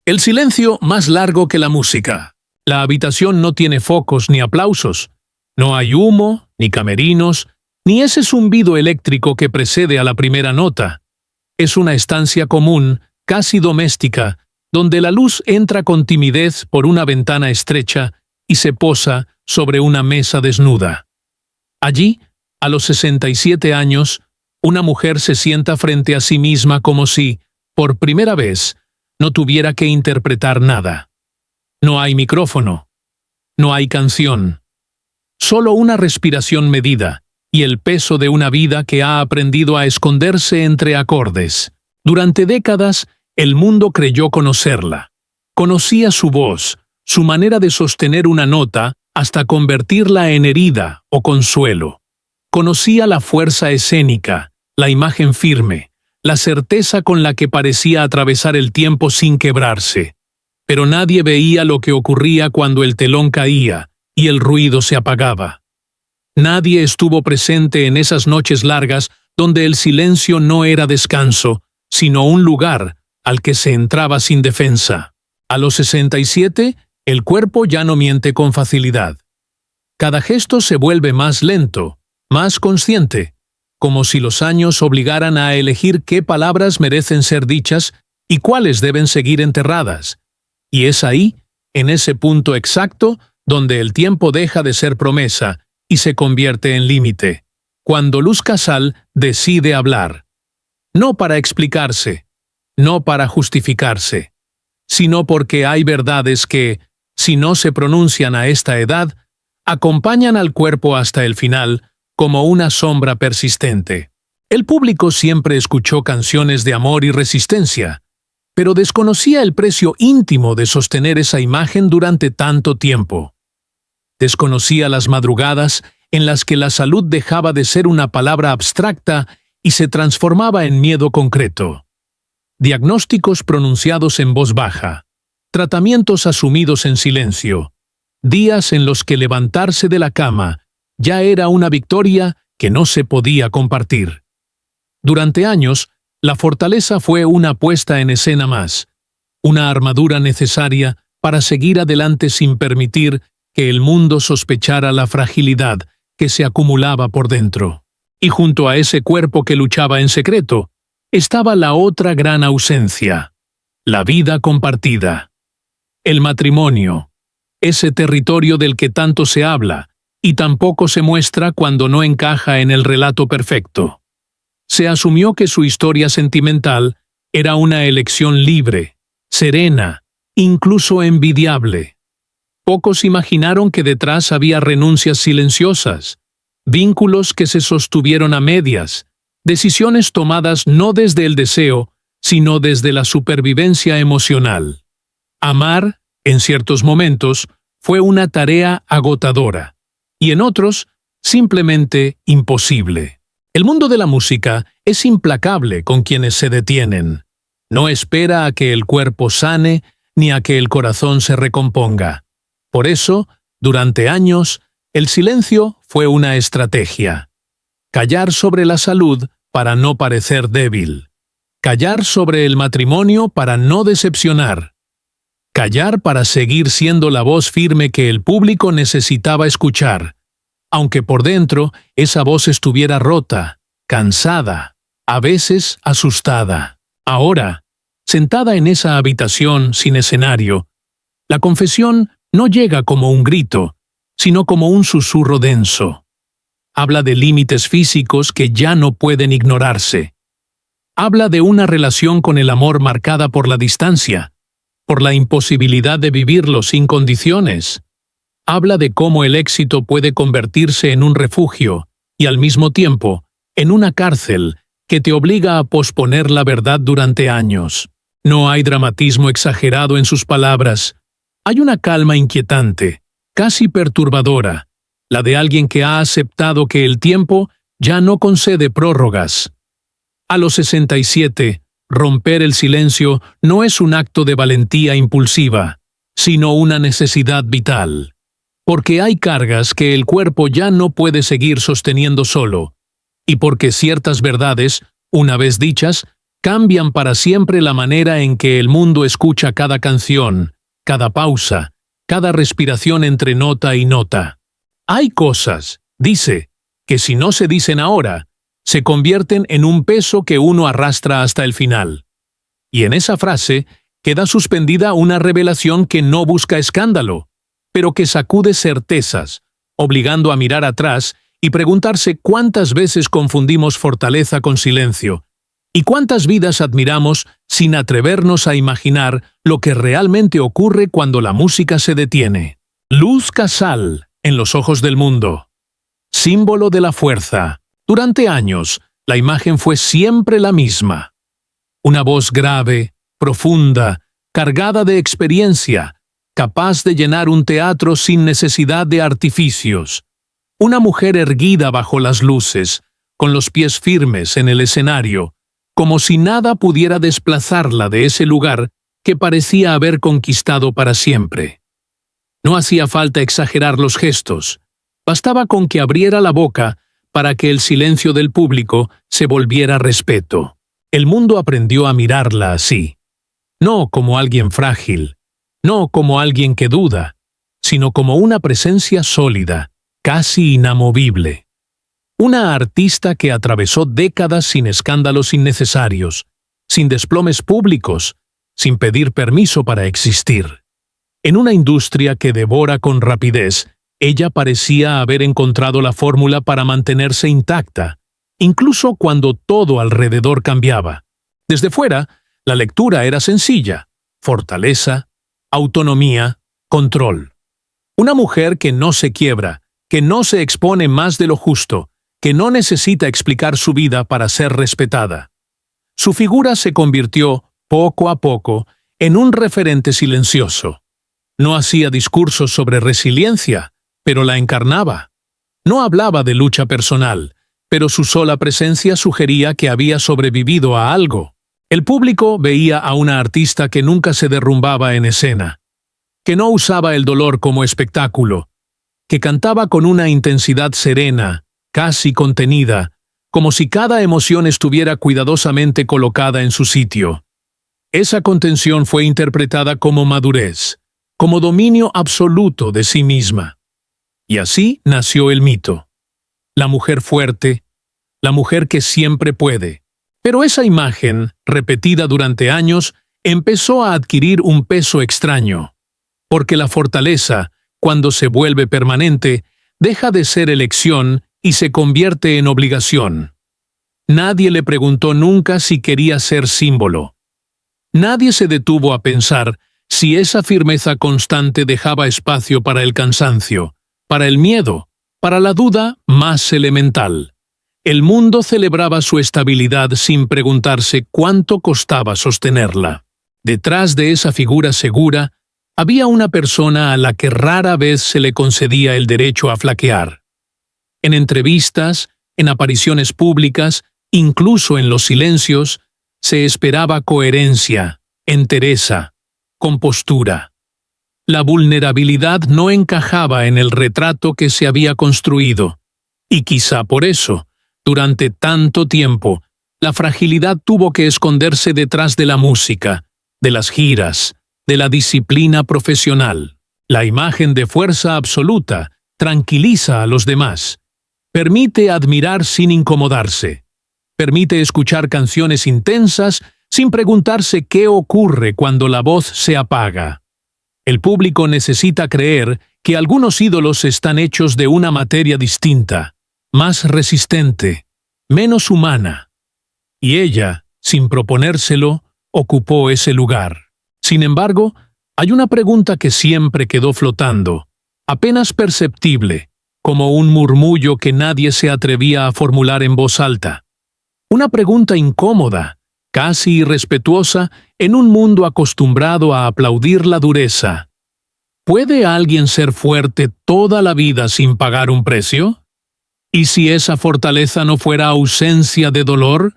El silencio más largo que la música. La habitación no tiene focos ni aplausos. No hay humo, ni camerinos, ni ese zumbido eléctrico que precede a la primera nota. Es una estancia común, casi doméstica, donde la luz entra con timidez por una ventana estrecha y se posa sobre una mesa desnuda. Allí, a los 67 años, una mujer se sienta frente a sí misma como si, por primera vez, no tuviera que interpretar nada. No hay micrófono. No hay canción. Solo una respiración medida y el peso de una vida que ha aprendido a esconderse entre acordes. Durante décadas, el mundo creyó conocerla. Conocía su voz, su manera de sostener una nota hasta convertirla en herida o consuelo. Conocía la fuerza escénica, la imagen firme, la certeza con la que parecía atravesar el tiempo sin quebrarse. Pero nadie veía lo que ocurría cuando el telón caía y el ruido se apagaba. Nadie estuvo presente en esas noches largas donde el silencio no era descanso, sino un lugar al que se entraba sin defensa. A los 67, el cuerpo ya no miente con facilidad. Cada gesto se vuelve más lento, más consciente, como si los años obligaran a elegir qué palabras merecen ser dichas y cuáles deben seguir enterradas. Y es ahí, en ese punto exacto, donde el tiempo deja de ser promesa y se convierte en límite, cuando Luz Casal decide hablar. No para explicarse, no para justificarse, sino porque hay verdades que, si no se pronuncian a esta edad, acompañan al cuerpo hasta el final, como una sombra persistente. El público siempre escuchó canciones de amor y resistencia, pero desconocía el precio íntimo de sostener esa imagen durante tanto tiempo. Desconocía las madrugadas en las que la salud dejaba de ser una palabra abstracta y se transformaba en miedo concreto. Diagnósticos pronunciados en voz baja, tratamientos asumidos en silencio, días en los que levantarse de la cama ya era una victoria que no se podía compartir. Durante años, la fortaleza fue una puesta en escena más, una armadura necesaria para seguir adelante sin permitir que el mundo sospechara la fragilidad que se acumulaba por dentro. Y junto a ese cuerpo que luchaba en secreto, estaba la otra gran ausencia, la vida compartida. El matrimonio, ese territorio del que tanto se habla, y tampoco se muestra cuando no encaja en el relato perfecto. Se asumió que su historia sentimental era una elección libre, serena, incluso envidiable. Pocos imaginaron que detrás había renuncias silenciosas, vínculos que se sostuvieron a medias, decisiones tomadas no desde el deseo, sino desde la supervivencia emocional. Amar, en ciertos momentos, fue una tarea agotadora, y en otros, simplemente imposible. El mundo de la música es implacable con quienes se detienen. No espera a que el cuerpo sane ni a que el corazón se recomponga. Por eso, durante años, el silencio fue una estrategia. Callar sobre la salud para no parecer débil. Callar sobre el matrimonio para no decepcionar. Callar para seguir siendo la voz firme que el público necesitaba escuchar, aunque por dentro esa voz estuviera rota, cansada, a veces asustada. Ahora, sentada en esa habitación sin escenario, la confesión no llega como un grito, sino como un susurro denso. Habla de límites físicos que ya no pueden ignorarse. Habla de una relación con el amor marcada por la distancia, por la imposibilidad de vivirlo sin condiciones. Habla de cómo el éxito puede convertirse en un refugio y al mismo tiempo en una cárcel que te obliga a posponer la verdad durante años. No hay dramatismo exagerado en sus palabras. Hay una calma inquietante, casi perturbadora, la de alguien que ha aceptado que el tiempo ya no concede prórrogas. A los 67, romper el silencio no es un acto de valentía impulsiva, sino una necesidad vital. Porque hay cargas que el cuerpo ya no puede seguir sosteniendo solo, y porque ciertas verdades, una vez dichas, Cambian para siempre la manera en que el mundo escucha cada canción, cada pausa, cada respiración entre nota y nota. Hay cosas, dice, que si no se dicen ahora, se convierten en un peso que uno arrastra hasta el final. Y en esa frase queda suspendida una revelación que no busca escándalo, pero que sacude certezas, obligando a mirar atrás y preguntarse cuántas veces confundimos fortaleza con silencio, y cuántas vidas admiramos sin atrevernos a imaginar lo que realmente ocurre cuando la música se detiene. Luz Casal, en los ojos del mundo. Símbolo de la fuerza. Durante años, la imagen fue siempre la misma. Una voz grave, profunda, cargada de experiencia, capaz de llenar un teatro sin necesidad de artificios. Una mujer erguida bajo las luces, con los pies firmes en el escenario, como si nada pudiera desplazarla de ese lugar que parecía haber conquistado para siempre. No hacía falta exagerar los gestos, bastaba con que abriera la boca para que el silencio del público se volviera respeto. El mundo aprendió a mirarla así, no como alguien frágil, no como alguien que duda, sino como una presencia sólida, casi inamovible. Una artista que atravesó décadas sin escándalos innecesarios, sin desplomes públicos, sin pedir permiso para existir. En una industria que devora con rapidez, ella parecía haber encontrado la fórmula para mantenerse intacta, incluso cuando todo alrededor cambiaba. Desde fuera, la lectura era sencilla: fortaleza, autonomía, control. Una mujer que no se quiebra, que no se expone más de lo justo, que no necesita explicar su vida para ser respetada. Su figura se convirtió, poco a poco, en un referente silencioso. No hacía discursos sobre resiliencia, pero la encarnaba. No hablaba de lucha personal, pero su sola presencia sugería que había sobrevivido a algo. El público veía a una artista que nunca se derrumbaba en escena, que no usaba el dolor como espectáculo, que cantaba con una intensidad serena, casi contenida, como si cada emoción estuviera cuidadosamente colocada en su sitio. Esa contención fue interpretada como madurez, como dominio absoluto de sí misma. Y así nació el mito. La mujer fuerte, la mujer que siempre puede. Pero esa imagen, repetida durante años, empezó a adquirir un peso extraño, porque la fortaleza, cuando se vuelve permanente, deja de ser elección y se convierte en obligación. Nadie le preguntó nunca si quería ser símbolo. Nadie se detuvo a pensar si esa firmeza constante dejaba espacio para el cansancio, para el miedo, para la duda más elemental. El mundo celebraba su estabilidad sin preguntarse cuánto costaba sostenerla. Detrás de esa figura segura, había una persona a la que rara vez se le concedía el derecho a flaquear. En entrevistas, en apariciones públicas, incluso en los silencios, se esperaba coherencia, entereza, compostura. La vulnerabilidad no encajaba en el retrato que se había construido, y quizá por eso, durante tanto tiempo, la fragilidad tuvo que esconderse detrás de la música, de las giras, de la disciplina profesional. La imagen de fuerza absoluta tranquiliza a los demás. Permite admirar sin incomodarse. Permite escuchar canciones intensas sin preguntarse qué ocurre cuando la voz se apaga. El público necesita creer que algunos ídolos están hechos de una materia distinta, más resistente, menos humana. Y ella, sin proponérselo, ocupó ese lugar. Sin embargo, hay una pregunta que siempre quedó flotando, apenas perceptible, como un murmullo que nadie se atrevía a formular en voz alta. Una pregunta incómoda, casi irrespetuosa, en un mundo acostumbrado a aplaudir la dureza. ¿Puede alguien ser fuerte toda la vida sin pagar un precio? ¿Y si esa fortaleza no fuera ausencia de dolor,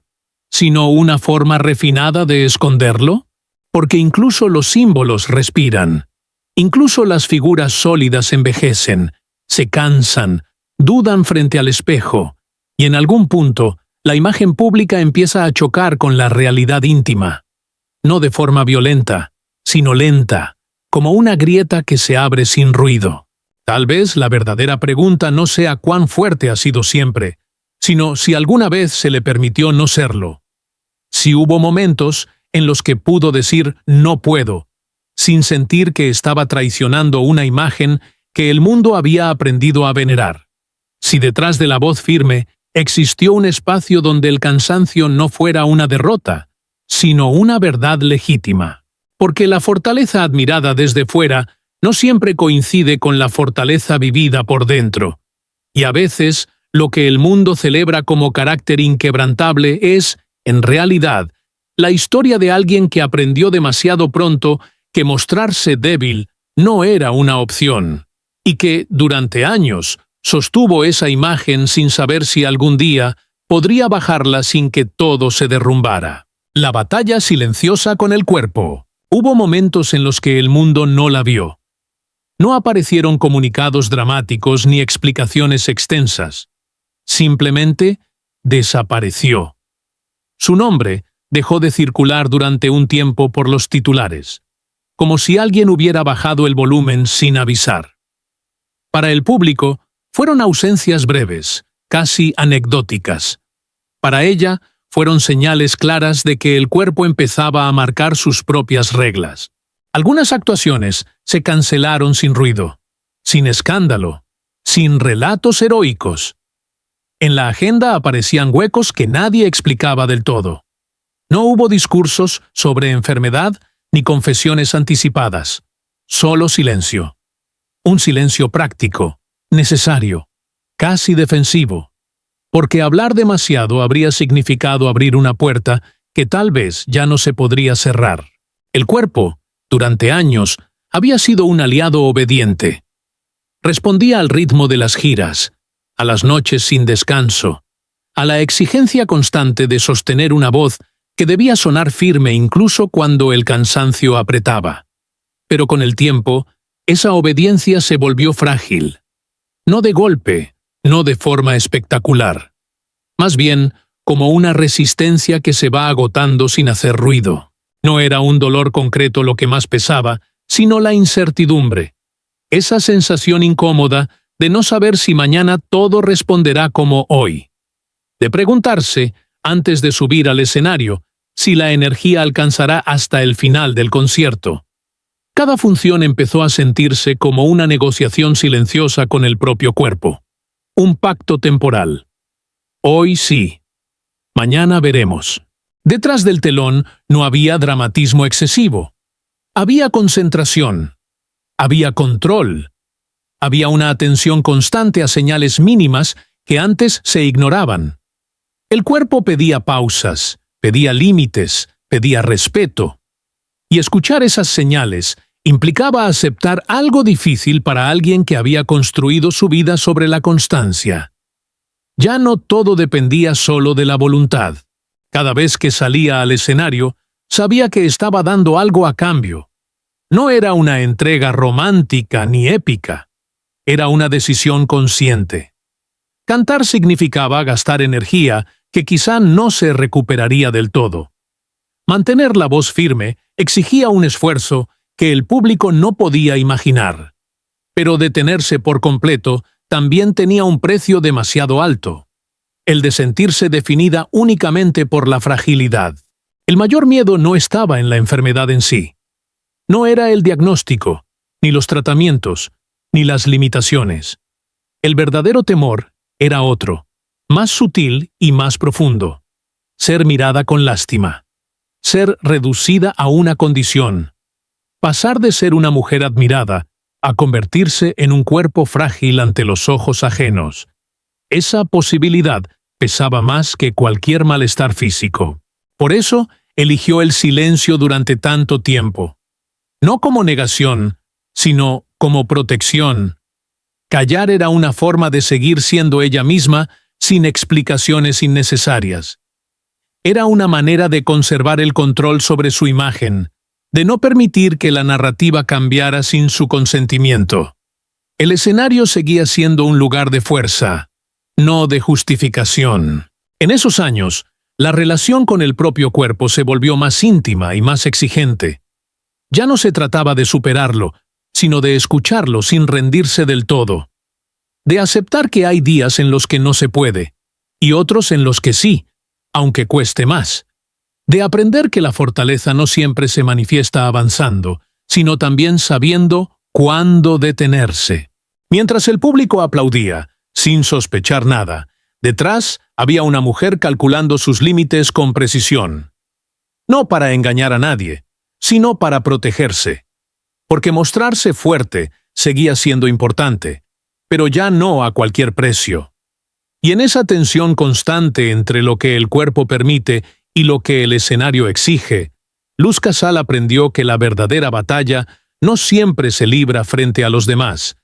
sino una forma refinada de esconderlo? Porque incluso los símbolos respiran. Incluso las figuras sólidas envejecen, se cansan, dudan frente al espejo, y en algún punto la imagen pública empieza a chocar con la realidad íntima, no de forma violenta, sino lenta, como una grieta que se abre sin ruido. Tal vez la verdadera pregunta no sea cuán fuerte ha sido siempre, sino si alguna vez se le permitió no serlo. Si hubo momentos en los que pudo decir «no puedo», sin sentir que estaba traicionando una imagen que el mundo había aprendido a venerar. Si detrás de la voz firme existió un espacio donde el cansancio no fuera una derrota, sino una verdad legítima. Porque la fortaleza admirada desde fuera no siempre coincide con la fortaleza vivida por dentro. Y a veces, lo que el mundo celebra como carácter inquebrantable es, en realidad, la historia de alguien que aprendió demasiado pronto que mostrarse débil no era una opción, y que, durante años, sostuvo esa imagen sin saber si algún día podría bajarla sin que todo se derrumbara. La batalla silenciosa con el cuerpo. Hubo momentos en los que el mundo no la vio. No aparecieron comunicados dramáticos ni explicaciones extensas. Simplemente desapareció. Su nombre dejó de circular durante un tiempo por los titulares, como si alguien hubiera bajado el volumen sin avisar. Para el público, fueron ausencias breves, casi anecdóticas. Para ella, fueron señales claras de que el cuerpo empezaba a marcar sus propias reglas. Algunas actuaciones se cancelaron sin ruido, sin escándalo, sin relatos heroicos. En la agenda aparecían huecos que nadie explicaba del todo. No hubo discursos sobre enfermedad ni confesiones anticipadas, solo silencio. Un silencio práctico, necesario, casi defensivo, porque hablar demasiado habría significado abrir una puerta que tal vez ya no se podría cerrar. El cuerpo, durante años, había sido un aliado obediente. Respondía al ritmo de las giras, a las noches sin descanso, a la exigencia constante de sostener una voz que debía sonar firme incluso cuando el cansancio apretaba. Pero con el tiempo, esa obediencia se volvió frágil. No de golpe, no de forma espectacular. Más bien, como una resistencia que se va agotando sin hacer ruido. No era un dolor concreto lo que más pesaba, sino la incertidumbre. Esa sensación incómoda de no saber si mañana todo responderá como hoy. De preguntarse, antes de subir al escenario, si la energía alcanzará hasta el final del concierto. Cada función empezó a sentirse como una negociación silenciosa con el propio cuerpo. Un pacto temporal. Hoy sí. Mañana veremos. Detrás del telón no había dramatismo excesivo. Había concentración. Había control. Había una atención constante a señales mínimas que antes se ignoraban. El cuerpo pedía pausas, pedía límites, pedía respeto. Y escuchar esas señales implicaba aceptar algo difícil para alguien que había construido su vida sobre la constancia. Ya no todo dependía solo de la voluntad. Cada vez que salía al escenario, sabía que estaba dando algo a cambio. No era una entrega romántica ni épica. Era una decisión consciente. Cantar significaba gastar energía que quizá no se recuperaría del todo. Mantener la voz firme exigía un esfuerzo que el público no podía imaginar. Pero detenerse por completo también tenía un precio demasiado alto. El de sentirse definida únicamente por la fragilidad. El mayor miedo no estaba en la enfermedad en sí. No era el diagnóstico, ni los tratamientos, ni las limitaciones. El verdadero temor era otro, más sutil y más profundo. Ser mirada con lástima. Ser reducida a una condición. Pasar de ser una mujer admirada a convertirse en un cuerpo frágil ante los ojos ajenos. Esa posibilidad pesaba más que cualquier malestar físico. Por eso, eligió el silencio durante tanto tiempo. No como negación, sino como protección. Callar era una forma de seguir siendo ella misma sin explicaciones innecesarias. Era una manera de conservar el control sobre su imagen, de no permitir que la narrativa cambiara sin su consentimiento. El escenario seguía siendo un lugar de fuerza, no de justificación. En esos años, la relación con el propio cuerpo se volvió más íntima y más exigente. Ya no se trataba de superarlo, sino de escucharlo sin rendirse del todo. De aceptar que hay días en los que no se puede, y otros en los que sí, aunque cueste más. De aprender que la fortaleza no siempre se manifiesta avanzando, sino también sabiendo cuándo detenerse. Mientras el público aplaudía, sin sospechar nada, detrás había una mujer calculando sus límites con precisión. No para engañar a nadie, sino para protegerse. Porque mostrarse fuerte seguía siendo importante, pero ya no a cualquier precio. Y en esa tensión constante entre lo que el cuerpo permite y lo que el escenario exige, Luz Casal aprendió que la verdadera batalla no siempre se libra frente a los demás,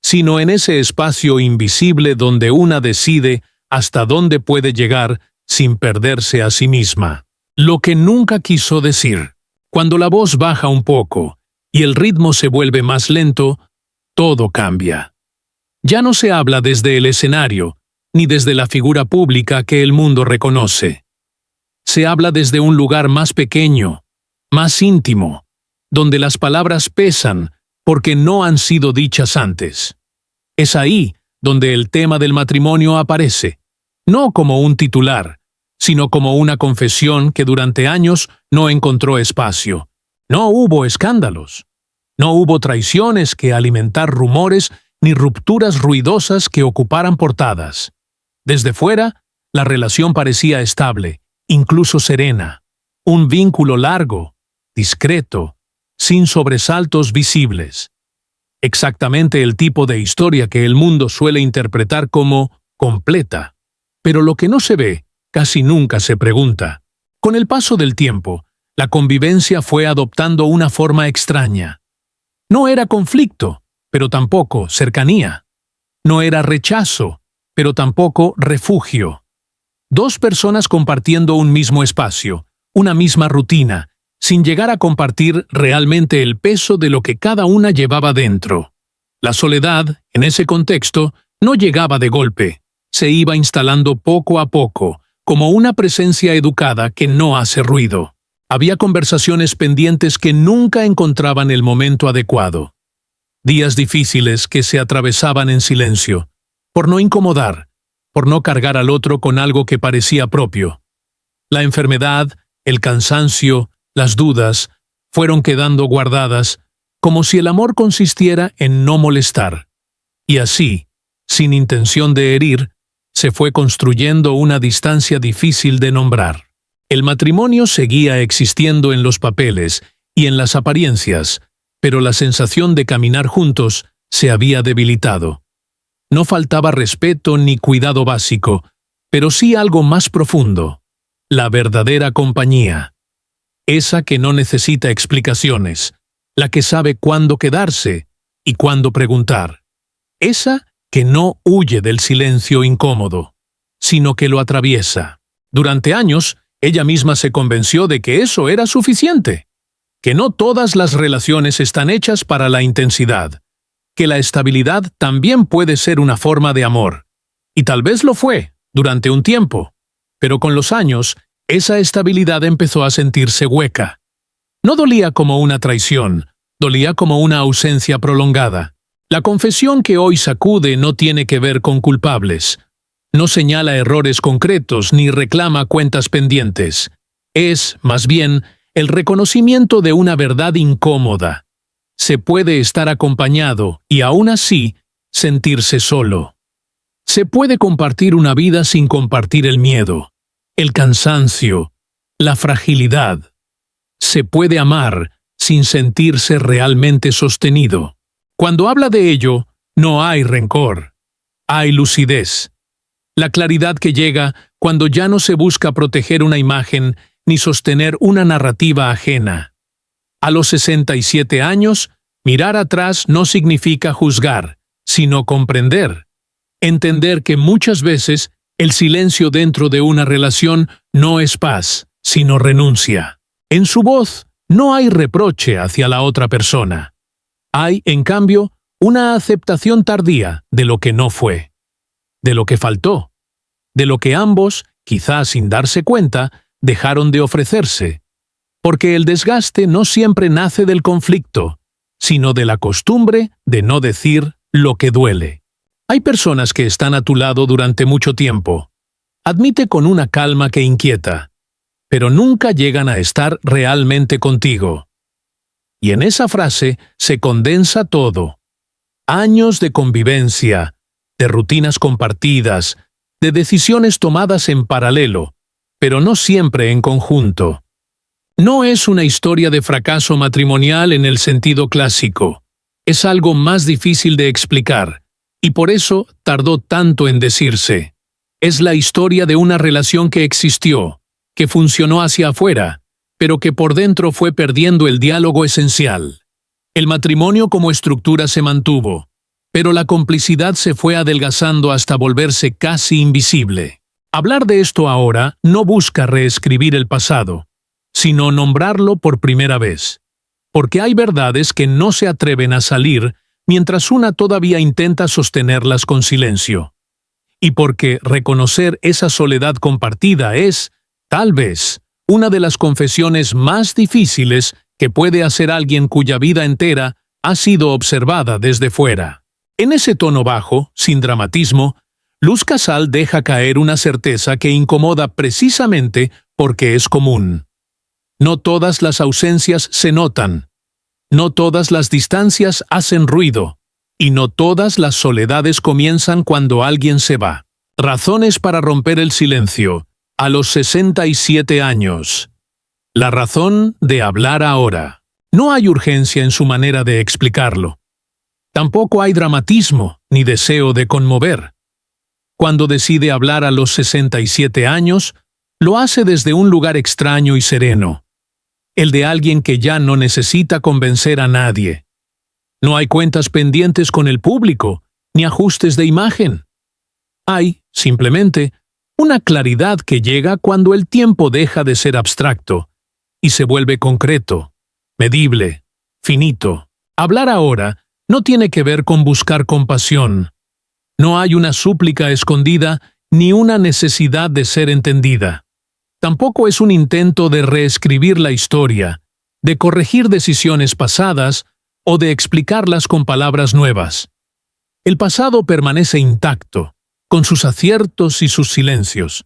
sino en ese espacio invisible donde una decide hasta dónde puede llegar sin perderse a sí misma. Lo que nunca quiso decir. Cuando la voz baja un poco y el ritmo se vuelve más lento, todo cambia. Ya no se habla desde el escenario, ni desde la figura pública que el mundo reconoce. Se habla desde un lugar más pequeño, más íntimo, donde las palabras pesan porque no han sido dichas antes. Es ahí donde el tema del matrimonio aparece, no como un titular, sino como una confesión que durante años no encontró espacio. No hubo escándalos. No hubo traiciones que alimentar rumores ni rupturas ruidosas que ocuparan portadas. Desde fuera, la relación parecía estable, incluso serena. Un vínculo largo, discreto, sin sobresaltos visibles. Exactamente el tipo de historia que el mundo suele interpretar como completa. Pero lo que no se ve, casi nunca se pregunta. Con el paso del tiempo, la convivencia fue adoptando una forma extraña. No era conflicto, pero tampoco cercanía. No era rechazo, pero tampoco refugio. Dos personas compartiendo un mismo espacio, una misma rutina, sin llegar a compartir realmente el peso de lo que cada una llevaba dentro. La soledad, en ese contexto, no llegaba de golpe. Se iba instalando poco a poco, como una presencia educada que no hace ruido. Había conversaciones pendientes que nunca encontraban el momento adecuado. Días difíciles que se atravesaban en silencio, por no incomodar, por no cargar al otro con algo que parecía propio. La enfermedad, el cansancio, las dudas, fueron quedando guardadas, como si el amor consistiera en no molestar. Y así, sin intención de herir, se fue construyendo una distancia difícil de nombrar. El matrimonio seguía existiendo en los papeles y en las apariencias, pero la sensación de caminar juntos se había debilitado. No faltaba respeto ni cuidado básico, pero sí algo más profundo, la verdadera compañía. Esa que no necesita explicaciones, la que sabe cuándo quedarse y cuándo preguntar. Esa que no huye del silencio incómodo, sino que lo atraviesa. Durante años, ella misma se convenció de que eso era suficiente, que no todas las relaciones están hechas para la intensidad, que la estabilidad también puede ser una forma de amor. Y tal vez lo fue, durante un tiempo, pero con los años, esa estabilidad empezó a sentirse hueca. No dolía como una traición, dolía como una ausencia prolongada. La confesión que hoy sacude no tiene que ver con culpables. No señala errores concretos ni reclama cuentas pendientes. Es, más bien, el reconocimiento de una verdad incómoda. Se puede estar acompañado y aún así sentirse solo. Se puede compartir una vida sin compartir el miedo, el cansancio, la fragilidad. Se puede amar sin sentirse realmente sostenido. Cuando habla de ello, no hay rencor, hay lucidez. La claridad que llega cuando ya no se busca proteger una imagen ni sostener una narrativa ajena. A los 67 años, mirar atrás no significa juzgar, sino comprender. Entender que muchas veces el silencio dentro de una relación no es paz, sino renuncia. En su voz no hay reproche hacia la otra persona. Hay, en cambio, una aceptación tardía de lo que no fue, de lo que faltó, de lo que ambos quizás sin darse cuenta, dejaron de ofrecerse. Porque el desgaste no siempre nace del conflicto, sino de la costumbre de no decir lo que duele. Hay personas que están a tu lado durante mucho tiempo. Admite con una calma que inquieta, pero nunca llegan a estar realmente contigo. Y en esa frase se condensa todo. Años de convivencia, de rutinas compartidas, de decisiones tomadas en paralelo, pero no siempre en conjunto. No es una historia de fracaso matrimonial en el sentido clásico. Es algo más difícil de explicar, y por eso tardó tanto en decirse. Es la historia de una relación que existió, que funcionó hacia afuera, pero que por dentro fue perdiendo el diálogo esencial. El matrimonio como estructura se mantuvo, pero la complicidad se fue adelgazando hasta volverse casi invisible. Hablar de esto ahora no busca reescribir el pasado, sino nombrarlo por primera vez. Porque hay verdades que no se atreven a salir mientras una todavía intenta sostenerlas con silencio. Y porque reconocer esa soledad compartida es, tal vez, una de las confesiones más difíciles que puede hacer alguien cuya vida entera ha sido observada desde fuera. En ese tono bajo, sin dramatismo, Luz Casal deja caer una certeza que incomoda precisamente porque es común. No todas las ausencias se notan, no todas las distancias hacen ruido, y no todas las soledades comienzan cuando alguien se va. Razones para romper el silencio, a los 67 años. La razón de hablar ahora. No hay urgencia en su manera de explicarlo. Tampoco hay dramatismo ni deseo de conmover. Cuando decide hablar a los 67 años, lo hace desde un lugar extraño y sereno. El de alguien que ya no necesita convencer a nadie. No hay cuentas pendientes con el público, ni ajustes de imagen. Hay, simplemente, una claridad que llega cuando el tiempo deja de ser abstracto y se vuelve concreto, medible, finito. Hablar ahora no tiene que ver con buscar compasión. No hay una súplica escondida ni una necesidad de ser entendida. Tampoco es un intento de reescribir la historia, de corregir decisiones pasadas o de explicarlas con palabras nuevas. El pasado permanece intacto, con sus aciertos y sus silencios.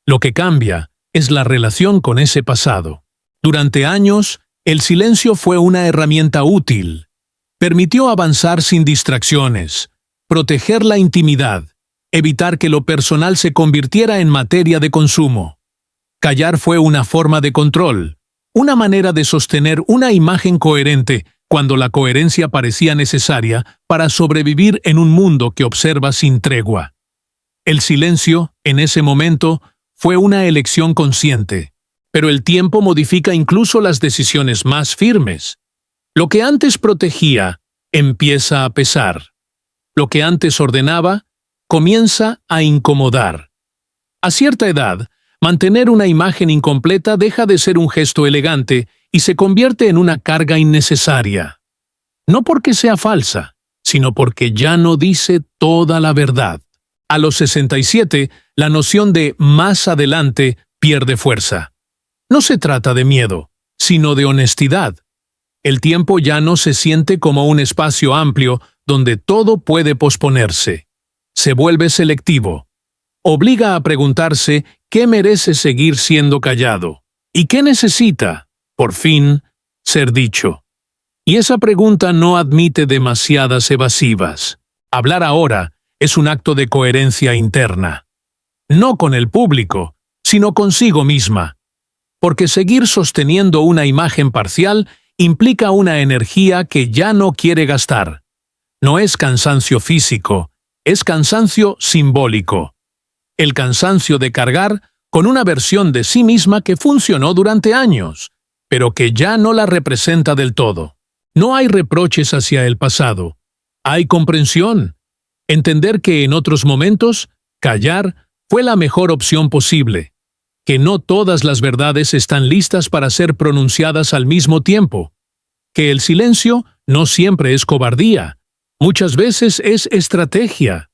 Lo que cambia es la relación con ese pasado. Durante años, el silencio fue una herramienta útil. Permitió avanzar sin distracciones, proteger la intimidad, evitar que lo personal se convirtiera en materia de consumo. Callar fue una forma de control, una manera de sostener una imagen coherente cuando la coherencia parecía necesaria para sobrevivir en un mundo que observa sin tregua. El silencio, en ese momento, fue una elección consciente, pero el tiempo modifica incluso las decisiones más firmes. Lo que antes protegía empieza a pesar. Lo que antes ordenaba comienza a incomodar. A cierta edad, mantener una imagen incompleta deja de ser un gesto elegante y se convierte en una carga innecesaria. No porque sea falsa, sino porque ya no dice toda la verdad. A los 67, la noción de más adelante pierde fuerza. No se trata de miedo, sino de honestidad. El tiempo ya no se siente como un espacio amplio donde todo puede posponerse. Se vuelve selectivo. Obliga a preguntarse qué merece seguir siendo callado y qué necesita, por fin, ser dicho. Y esa pregunta no admite demasiadas evasivas. Hablar ahora es un acto de coherencia interna. No con el público, sino consigo misma. Porque seguir sosteniendo una imagen parcial implica una energía que ya no quiere gastar. No es cansancio físico, es cansancio simbólico. El cansancio de cargar con una versión de sí misma que funcionó durante años, pero que ya no la representa del todo. No hay reproches hacia el pasado. Hay comprensión. Entender que en otros momentos, callar fue la mejor opción posible. Que no todas las verdades están listas para ser pronunciadas al mismo tiempo. Que el silencio no siempre es cobardía. Muchas veces es estrategia.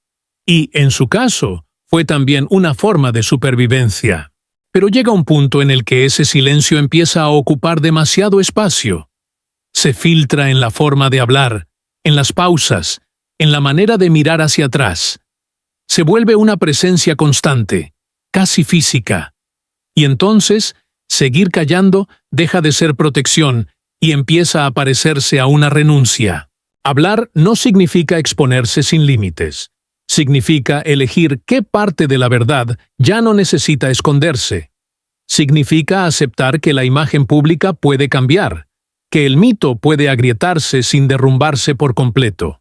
Y, en su caso, fue Fue también una forma de supervivencia. Pero llega un punto en el que ese silencio empieza a ocupar demasiado espacio. Se filtra en la forma de hablar, en las pausas, en la manera de mirar hacia atrás. Se vuelve una presencia constante, casi física. Y entonces, seguir callando deja de ser protección y empieza a parecerse a una renuncia. Hablar no significa exponerse sin límites. Significa elegir qué parte de la verdad ya no necesita esconderse. Significa aceptar que la imagen pública puede cambiar, que el mito puede agrietarse sin derrumbarse por completo.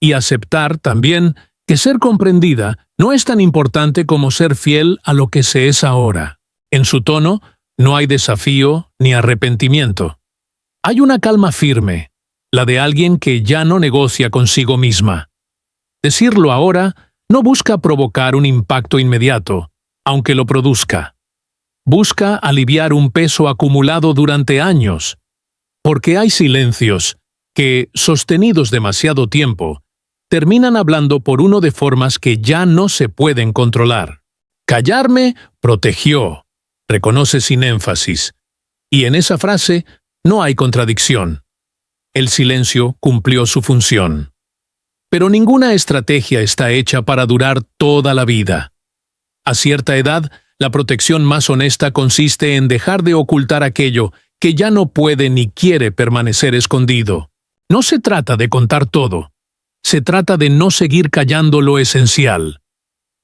Y aceptar también que ser comprendida no es tan importante como ser fiel a lo que se es ahora. En su tono no hay desafío ni arrepentimiento. Hay una calma firme, la de alguien que ya no negocia consigo misma. Decirlo ahora no busca provocar un impacto inmediato, aunque lo produzca. Busca aliviar un peso acumulado durante años, porque hay silencios que, sostenidos demasiado tiempo, terminan hablando por uno de formas que ya no se pueden controlar. Callarme protegió, reconoce sin énfasis, y en esa frase no hay contradicción. El silencio cumplió su función. Pero ninguna estrategia está hecha para durar toda la vida. A cierta edad, la protección más honesta consiste en dejar de ocultar aquello que ya no puede ni quiere permanecer escondido. No se trata de contar todo. Se trata de no seguir callando lo esencial.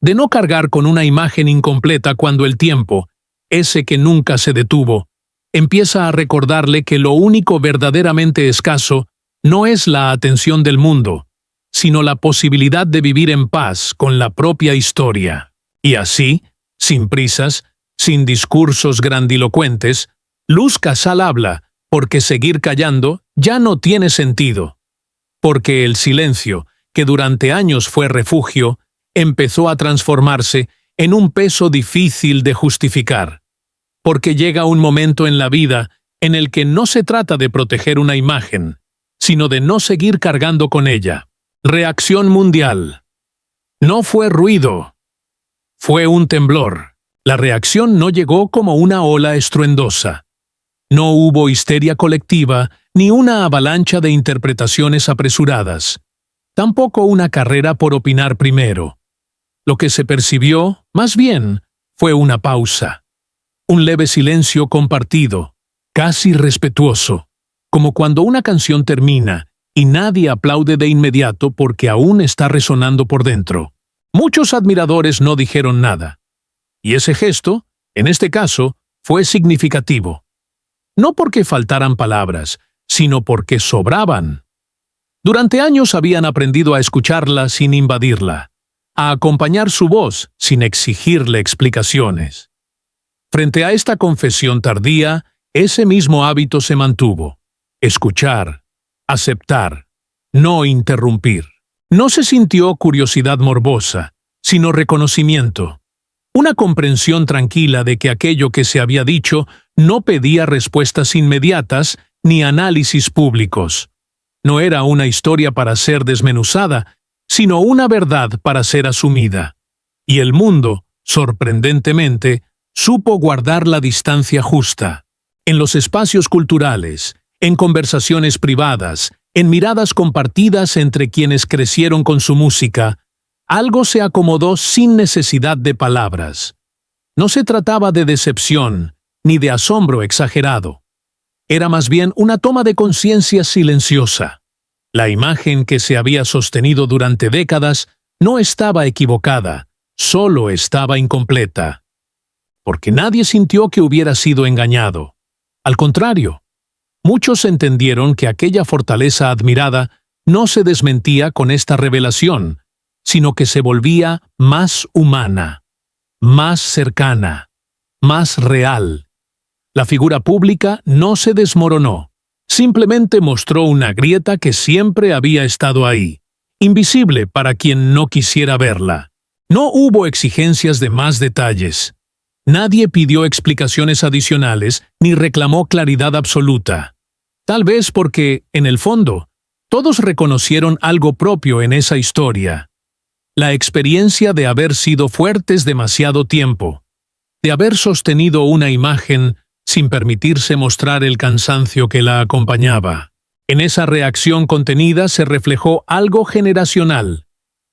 De no cargar con una imagen incompleta cuando el tiempo, ese que nunca se detuvo, empieza a recordarle que lo único verdaderamente escaso no es la atención del mundo, sino la posibilidad de vivir en paz con la propia historia. Y así, sin prisas, sin discursos grandilocuentes, Luz Casal habla, porque seguir callando ya no tiene sentido. Porque el silencio, que durante años fue refugio, empezó a transformarse en un peso difícil de justificar. Porque llega un momento en la vida en el que no se trata de proteger una imagen, sino de no seguir cargando con ella. Reacción mundial. No fue ruido. Fue un temblor. La reacción no llegó como una ola estruendosa. No hubo histeria colectiva ni una avalancha de interpretaciones apresuradas. Tampoco una carrera por opinar primero. Lo que se percibió, más bien, fue una pausa. Un leve silencio compartido, casi respetuoso, como cuando una canción termina y nadie aplaude de inmediato porque aún está resonando por dentro. Muchos admiradores no dijeron nada. Y ese gesto, en este caso, fue significativo. No porque faltaran palabras, sino porque sobraban. Durante años habían aprendido a escucharla sin invadirla, a acompañar su voz sin exigirle explicaciones. Frente a esta confesión tardía, ese mismo hábito se mantuvo. Escuchar, aceptar, no interrumpir. No se sintió curiosidad morbosa, sino reconocimiento. Una comprensión tranquila de que aquello que se había dicho no pedía respuestas inmediatas ni análisis públicos. No era una historia para ser desmenuzada, sino una verdad para ser asumida. Y el mundo, sorprendentemente, supo guardar la distancia justa. En los espacios culturales, en conversaciones privadas, en miradas compartidas entre quienes crecieron con su música, algo se acomodó sin necesidad de palabras. No se trataba de decepción, ni de asombro exagerado. Era más bien una toma de conciencia silenciosa. La imagen que se había sostenido durante décadas no estaba equivocada, solo estaba incompleta. Porque nadie sintió que hubiera sido engañado. Al contrario, muchos entendieron que aquella fortaleza admirada no se desmentía con esta revelación, sino que se volvía más humana, más cercana, más real. La figura pública no se desmoronó, simplemente mostró una grieta que siempre había estado ahí, invisible para quien no quisiera verla. No hubo exigencias de más detalles. Nadie pidió explicaciones adicionales ni reclamó claridad absoluta. Tal vez porque, en el fondo, todos reconocieron algo propio en esa historia. la experiencia de haber sido fuertes demasiado tiempo, de haber sostenido una imagen sin permitirse mostrar el cansancio que la acompañaba. En esa reacción contenida se reflejó algo generacional,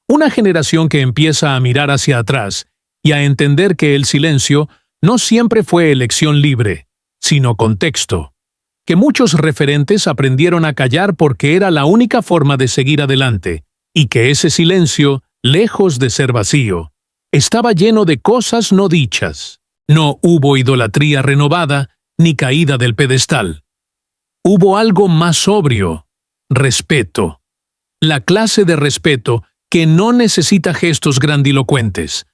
una generación que empieza a mirar hacia atrás y a entender que el silencio no siempre fue elección libre, sino contexto, que muchos referentes aprendieron a callar porque era la única forma de seguir adelante, y que ese silencio, lejos de ser vacío, estaba lleno de cosas no dichas. No hubo idolatría renovada ni caída del pedestal. Hubo algo más sobrio: respeto. La clase de respeto que no necesita gestos grandilocuentes.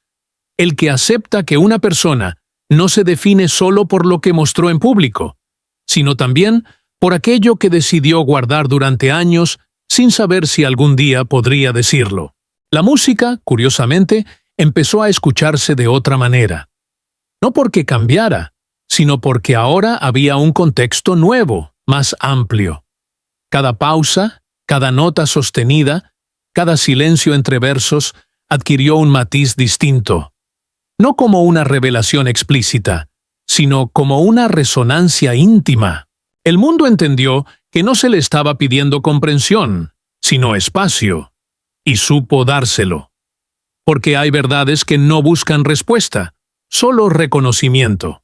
El que acepta que una persona no se define solo por lo que mostró en público, sino también por aquello que decidió guardar durante años sin saber si algún día podría decirlo. La música, curiosamente, empezó a escucharse de otra manera. No porque cambiara, sino porque ahora había un contexto nuevo, más amplio. Cada pausa, cada nota sostenida, cada silencio entre versos adquirió un matiz distinto. No como una revelación explícita, sino como una resonancia íntima. El mundo entendió que no se le estaba pidiendo comprensión, sino espacio, y supo dárselo. Porque hay verdades que no buscan respuesta, solo reconocimiento.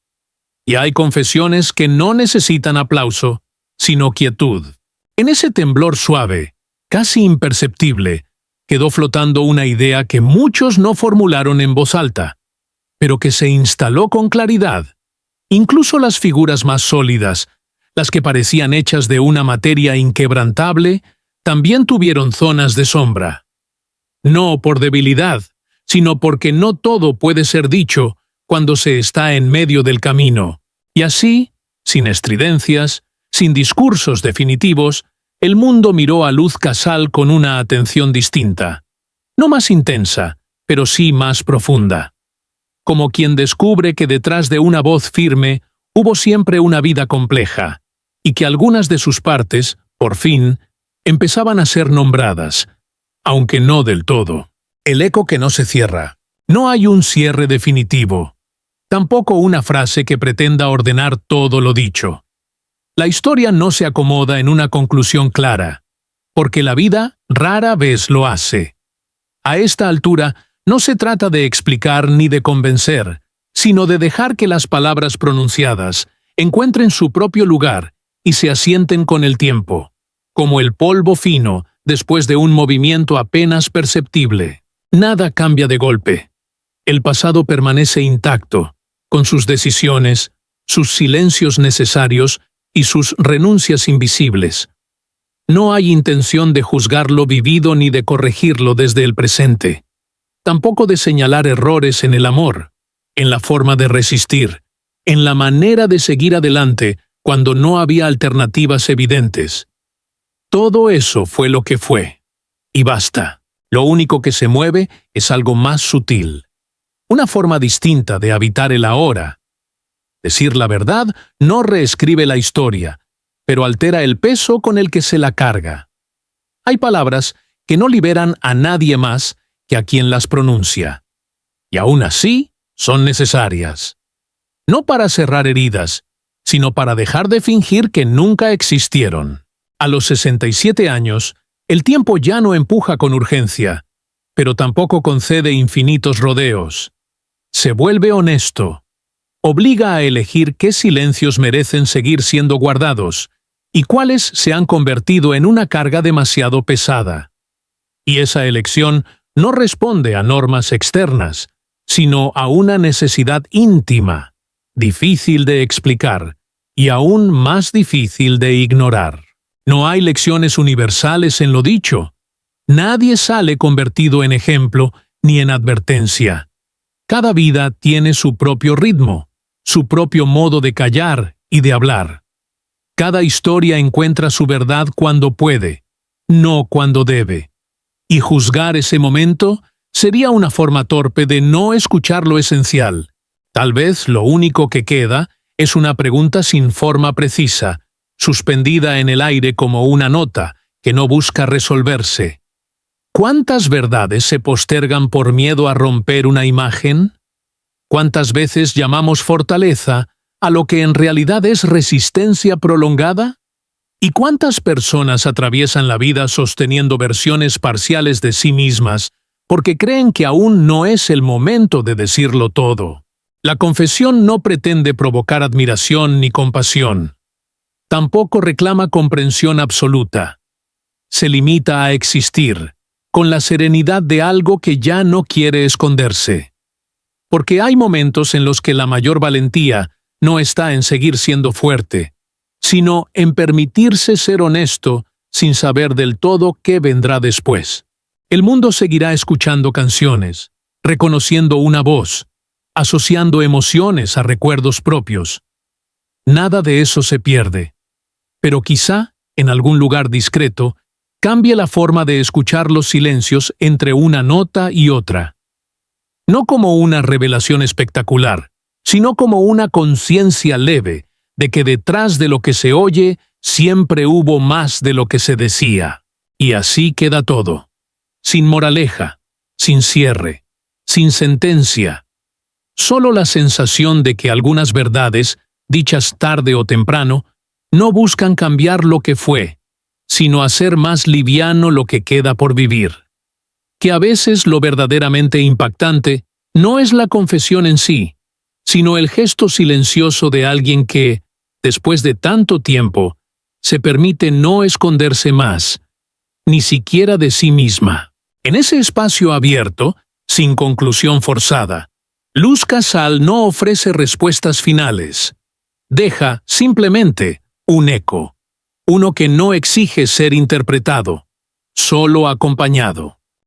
Y hay confesiones que no necesitan aplauso, sino quietud. En ese temblor suave, casi imperceptible, quedó flotando una idea que muchos no formularon en voz alta, pero que se instaló con claridad. Incluso las figuras más sólidas, las que parecían hechas de una materia inquebrantable, también tuvieron zonas de sombra. No por debilidad, sino porque no todo puede ser dicho cuando se está en medio del camino. Y así, sin estridencias, sin discursos definitivos, el mundo miró a Luz Casal con una atención distinta. No más intensa, pero sí más profunda. Como quien descubre que detrás de una voz firme hubo siempre una vida compleja, y que algunas de sus partes, por fin, empezaban a ser nombradas, aunque no del todo. El eco que no se cierra. No hay un cierre definitivo. Tampoco una frase que pretenda ordenar todo lo dicho. La historia no se acomoda en una conclusión clara, porque la vida rara vez lo hace. A esta altura, no se trata de explicar ni de convencer, sino de dejar que las palabras pronunciadas encuentren su propio lugar y se asienten con el tiempo, como el polvo fino después de un movimiento apenas perceptible. Nada cambia de golpe. El pasado permanece intacto, con sus decisiones, sus silencios necesarios y sus renuncias invisibles. No hay intención de juzgar lo vivido ni de corregirlo desde el presente. Tampoco de señalar errores en el amor, en la forma de resistir, en la manera de seguir adelante cuando no había alternativas evidentes. Todo eso fue lo que fue. Y basta. Lo único que se mueve es algo más sutil. Una forma distinta de habitar el ahora. Decir la verdad no reescribe la historia, pero altera el peso con el que se la carga. Hay palabras que no liberan a nadie más que a quien las pronuncia. Y aún así, son necesarias. No para cerrar heridas, sino para dejar de fingir que nunca existieron. A los 67 años, el tiempo ya no empuja con urgencia, pero tampoco concede infinitos rodeos. Se vuelve honesto. Obliga a elegir qué silencios merecen seguir siendo guardados y cuáles se han convertido en una carga demasiado pesada. Y esa elección no responde a normas externas, sino a una necesidad íntima, difícil de explicar y aún más difícil de ignorar. No hay lecciones universales en lo dicho. Nadie sale convertido en ejemplo ni en advertencia. Cada vida tiene su propio ritmo, su propio modo de callar y de hablar. Cada historia encuentra su verdad cuando puede, no cuando debe. Y juzgar ese momento sería una forma torpe de no escuchar lo esencial. Tal vez lo único que queda es una pregunta sin forma precisa, suspendida en el aire como una nota que no busca resolverse. ¿Cuántas verdades se postergan por miedo a romper una imagen? ¿Cuántas veces llamamos fortaleza a lo que en realidad es resistencia prolongada? ¿Y cuántas personas atraviesan la vida sosteniendo versiones parciales de sí mismas porque creen que aún no es el momento de decirlo todo? La confesión no pretende provocar admiración ni compasión. Tampoco reclama comprensión absoluta. Se limita a existir, con la serenidad de algo que ya no quiere esconderse. Porque hay momentos en los que la mayor valentía no está en seguir siendo fuerte, sino en permitirse ser honesto sin saber del todo qué vendrá después. El mundo seguirá escuchando canciones, reconociendo una voz, asociando emociones a recuerdos propios. Nada de eso se pierde, pero quizá, en algún lugar discreto, cambie la forma de escuchar los silencios entre una nota y otra. No como una revelación espectacular, sino como una conciencia leve de que detrás de lo que se oye siempre hubo más de lo que se decía. Y así queda todo. Sin moraleja, sin cierre, sin sentencia. Solo la sensación de que algunas verdades, dichas tarde o temprano, no buscan cambiar lo que fue, sino hacer más liviano lo que queda por vivir. Que a veces lo verdaderamente impactante no es la confesión en sí, sino el gesto silencioso de alguien que, después de tanto tiempo, se permite no esconderse más, ni siquiera de sí misma. En ese espacio abierto, sin conclusión forzada, Luz Casal no ofrece respuestas finales. Deja, simplemente, un eco, uno que no exige ser interpretado, solo acompañado.